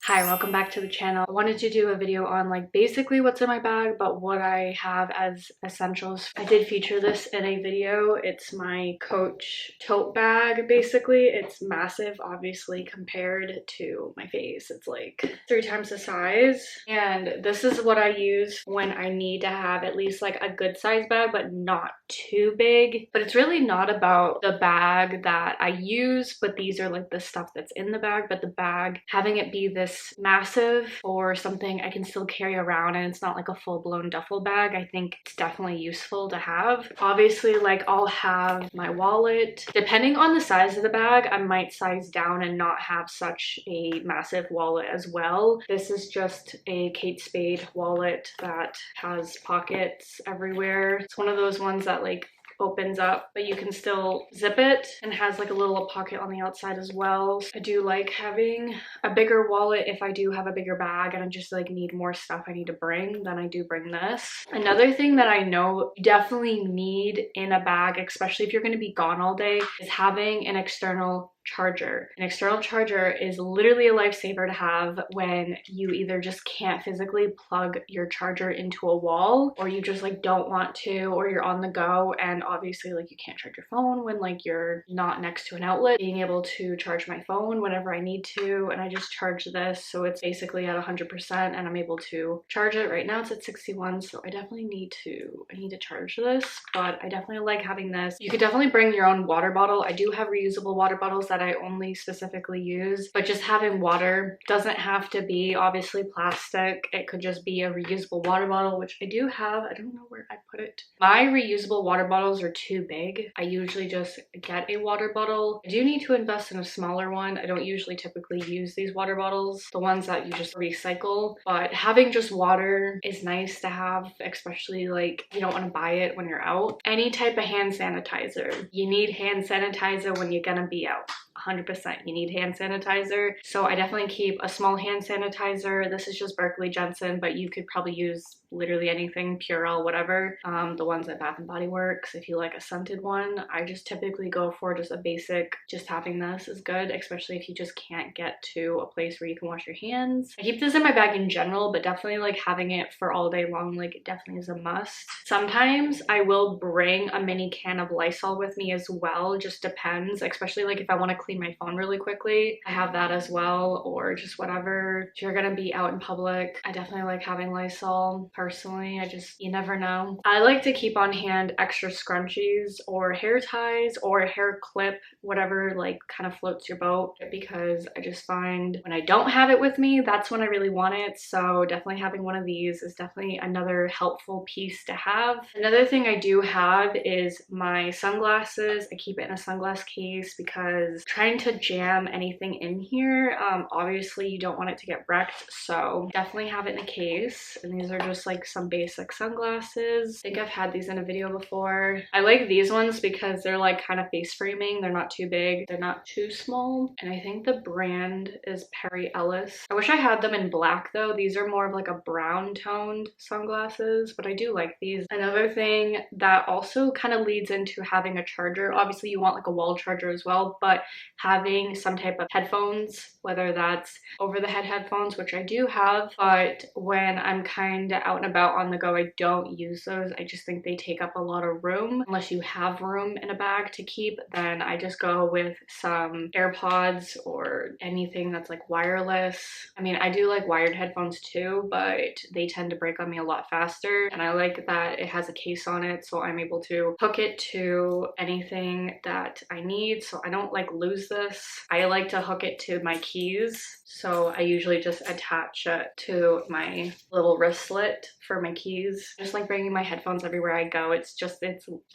Hi, welcome back to the channel. I wanted to do a video on like basically what's in my bag, but what I have as essentials. I did feature this in a video. It's my Coach tote bag, basically. It's massive, obviously, compared to my face. It's like 3 times the size. And this is what I use when I need to have at least like a good size bag, but not too big. But it's really not about the bag that I use, but these are like the stuff that's in the bag. But the bag, having it be this massive or something I can still carry around and it's not like a full-blown duffel bag, I think it's definitely useful to have. Obviously, like I'll have my wallet. Depending on the size of the bag, I might size down and not have such a massive wallet as well. This is just a Kate Spade wallet that has pockets everywhere. It's one of those ones that like opens up, but you can still zip it and has like a little pocket on the outside as well. I do like having a bigger wallet if I do have a bigger bag and I just like need more stuff I need to bring, then I do bring this. Another thing that I know you definitely need in a bag, especially if you're going to be gone all day, is having an external charger. An external charger is literally a lifesaver to have when you either just can't physically plug your charger into a wall, or you just like don't want to, or you're on the go and obviously like you can't charge your phone when like you're not next to an outlet. Being able to charge my phone whenever I need to, and I just charge this so it's basically at 100% and I'm able to charge it. Right now it's at 61, so I definitely need to charge this, but I definitely like having this. You could definitely bring your own water bottle. I do have reusable water bottles that I only specifically use, but just having water doesn't have to be obviously plastic. It could just be a reusable water bottle, which I do have. I don't know where I put it. My reusable water bottles are too big. I usually just get a water bottle. I do need to invest in a smaller one. I don't usually typically use these water bottles, the ones that you just recycle, but having just water is nice to have, especially like you don't want to buy it when you're out. Any type of hand sanitizer. You need hand sanitizer when you're gonna be out. 100%. You need hand sanitizer. So I definitely keep a small hand sanitizer. This is just Berkeley Jensen, but you could probably use literally anything, Purell, whatever. The ones at Bath and Body Works. If you like a scented one, I just typically go for just a basic. Just having this is good, especially if you just can't get to a place where you can wash your hands. I keep this in my bag in general, but definitely like having it for all day long, like it definitely is a must. Sometimes I will bring a mini can of Lysol with me as well. Just depends, especially like if I want to clean my phone really quickly, I have that as well, or just whatever. If you're gonna be out in public, I definitely like having Lysol. Personally, you never know. I like to keep on hand extra scrunchies or hair ties or a hair clip, whatever like kind of floats your boat, because I just find when I don't have it with me, that's when I really want it. So definitely having one of these is definitely another helpful piece to have. Another thing I do have is my sunglasses. I keep it in a sunglass case because trying to jam anything in here, obviously you don't want it to get wrecked, so definitely have it in a case. And these are just like some basic sunglasses. I think I've had these in a video before. I like these ones because they're like kind of face framing. They're not too big, they're not too small, and I think the brand is Perry Ellis. I wish I had them in black though. These are more of like a brown toned sunglasses, but I do like these. Another thing that also kind of leads into having a charger, obviously you want like a wall charger as well, but having some type of headphones, whether that's over the head headphones, which I do have, but when I'm kind of out and about on the go, I don't use those. I just think they take up a lot of room. Unless you have room in a bag to keep, then I just go with some AirPods or anything that's like wireless. I mean, I do like wired headphones too, but they tend to break on me a lot faster, and I like that it has a case on it, so I'm able to hook it to anything that I need, so I don't like lose this. I like to hook it to my keys, so I usually just attach it to my little wristlet for my keys. I just like bringing my headphones everywhere I go.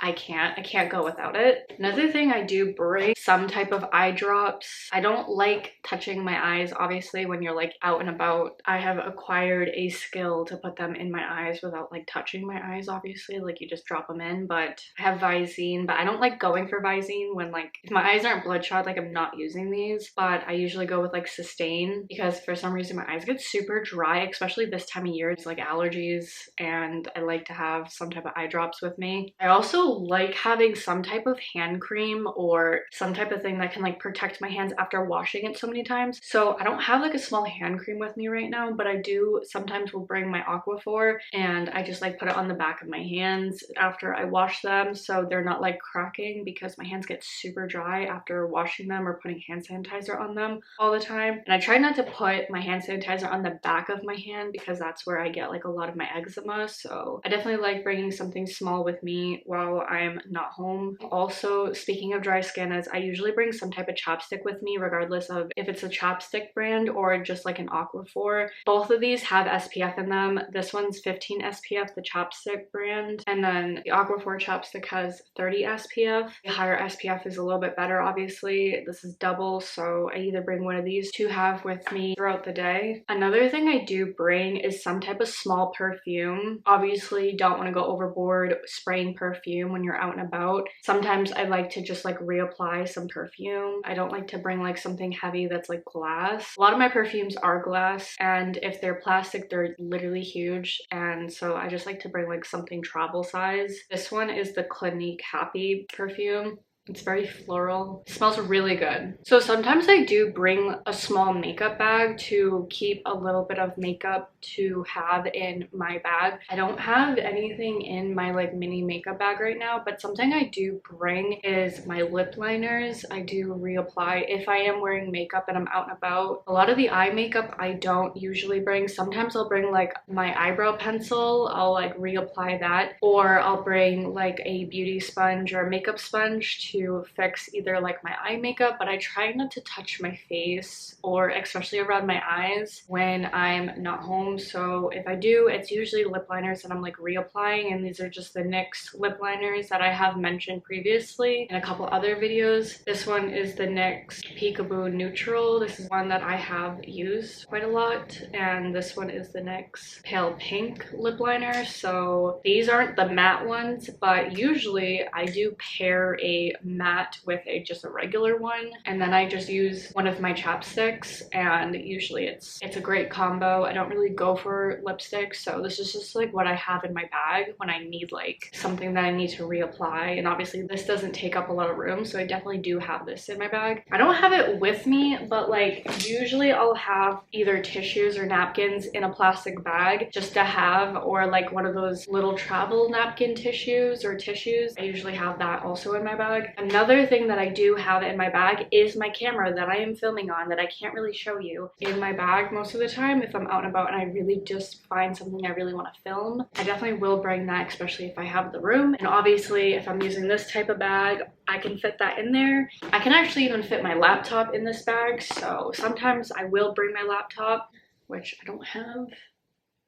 I can't go without it. Another thing I do bring some type of eye drops. I don't like touching my eyes, obviously, when you're like out and about. I have acquired a skill to put them in my eyes without like touching my eyes, obviously, like you just drop them in, but I have Visine, but I don't like going for Visine when like, if my eyes aren't bloodshot, not like I'm not using these, but I usually go with like Sustain because for some reason my eyes get super dry, especially this time of year. It's like allergies, and I like to have some type of eye drops with me. I also like having some type of hand cream or some type of thing that can like protect my hands after washing it so many times. So I don't have like a small hand cream with me right now, but I do sometimes will bring my Aquaphor, and I just like put it on the back of my hands after I wash them so they're not like cracking, because my hands get super dry after washing them or putting hand sanitizer on them all the time. And I try not to put my hand sanitizer on the back of my hand because that's where I get like a lot of my eczema. So I definitely like bringing something small with me while I'm not home. Also, speaking of dry skin, is I usually bring some type of chapstick with me, regardless of if it's a chapstick brand or just like an Aquaphor. Both of these have SPF in them. This one's 15 SPF, the chapstick brand, and then the Aquaphor chapstick has 30 SPF. The higher SPF is a little bit better, obviously. This is double, so I either bring one of these to have with me throughout the day. Another thing I do bring is some type of small perfume. Obviously, you don't want to go overboard spraying perfume when you're out and about. Sometimes I like to just like reapply some perfume. I don't like to bring like something heavy that's like glass. A lot of my perfumes are glass, and if they're plastic, they're literally huge, and so I just like to bring like something travel size. This one is the Clinique Happy perfume. It's very floral. It smells really good. So sometimes I do bring a small makeup bag to keep a little bit of makeup to have in my bag. I don't have anything in my like mini makeup bag right now, but something I do bring is my lip liners. I do reapply if I am wearing makeup and I'm out and about. A lot of the eye makeup I don't usually bring. Sometimes I'll bring like my eyebrow pencil. I'll like reapply that, or I'll bring like a beauty sponge or a makeup sponge to fix either like my eye makeup, but I try not to touch my face or especially around my eyes when I'm not home. So if I do, it's usually lip liners that I'm like reapplying, and these are just the NYX lip liners that I have mentioned previously in a couple other videos. This one is the NYX Peekaboo Neutral. This is one that I have used quite a lot, and this one is the NYX Pale Pink lip liner. So these aren't the matte ones, but usually I do pair a matte with just a regular one, and then I just use one of my chapsticks, and usually it's a great combo. I don't really go for lipsticks, so this is just like what I have in my bag when I need like something that I need to reapply. And obviously this doesn't take up a lot of room, so I definitely do have this in my bag. I don't have it with me, but like usually I'll have either tissues or napkins in a plastic bag just to have, or like one of those little travel napkin tissues or tissues. I usually have that also in my bag. Another thing that I do have in my bag is my camera that I am filming on that I can't really show you in my bag most of the time. If I'm out and about and I really just find something I really want to film, I definitely will bring that, especially if I have the room. And obviously if I'm using this type of bag, I can fit that in there. I can actually even fit my laptop in this bag, so sometimes I will bring my laptop, which I don't have.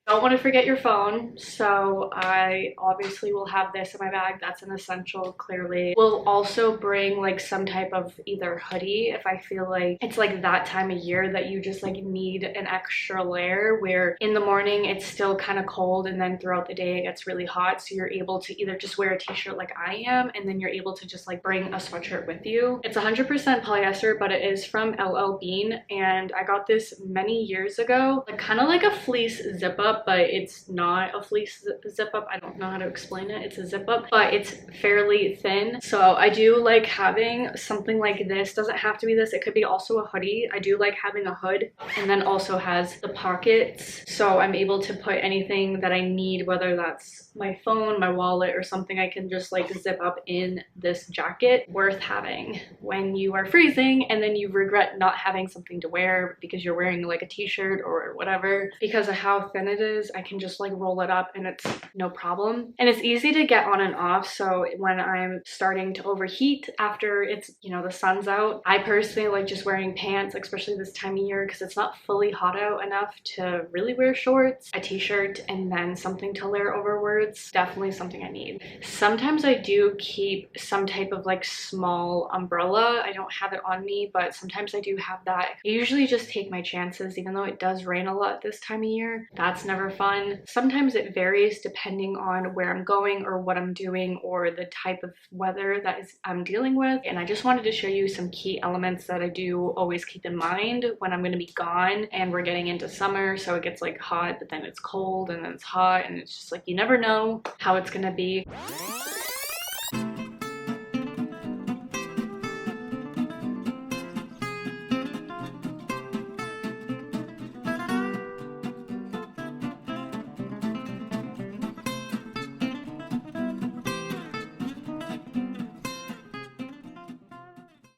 Don't want to forget your phone, so I obviously will have this in my bag. That's an essential, clearly. We'll also bring like some type of either hoodie if I feel like it's like that time of year that you just like need an extra layer, where in the morning it's still kind of cold and then throughout the day it gets really hot, so you're able to either just wear a t-shirt like I am, and then you're able to just like bring a sweatshirt with you. It's 100% polyester, but it is from LL Bean, and I got this many years ago. Like kind of like a fleece zip up, but it's not a fleece zip up. I don't know how to explain it. It's a zip up, but it's fairly thin. So I do like having something like this. Doesn't have to be this. It could be also a hoodie. I do like having a hood, and then also has the pockets, so I'm able to put anything that I need, whether that's my phone, my wallet, or something I can just like zip up in this jacket. Worth having when you are freezing and then you regret not having something to wear because you're wearing like a t-shirt or whatever. Because of how thin it is, I can just like roll it up and it's no problem. And it's easy to get on and off, so when I'm starting to overheat after it's, you know, the sun's out, I personally like just wearing pants, especially this time of year, because it's not fully hot out enough to really wear shorts, a t-shirt, and then something to layer overwards. Definitely something I need. Sometimes I do keep some type of like small umbrella. I don't have it on me, but sometimes I do have that. I usually just take my chances, even though it does rain a lot this time of year. That's never never fun. Sometimes it varies depending on where I'm going or what I'm doing or the type of weather that I'm dealing with. And I just wanted to show you some key elements that I do always keep in mind when I'm gonna be gone and we're getting into summer, so it gets like hot, but then it's cold and then it's hot, and it's just like you never know how it's gonna be.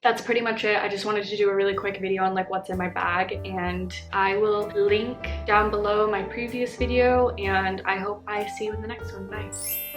That's pretty much it. I just wanted to do a really quick video on like what's in my bag, and I will link down below my previous video, and I hope I see you in the next one. Bye.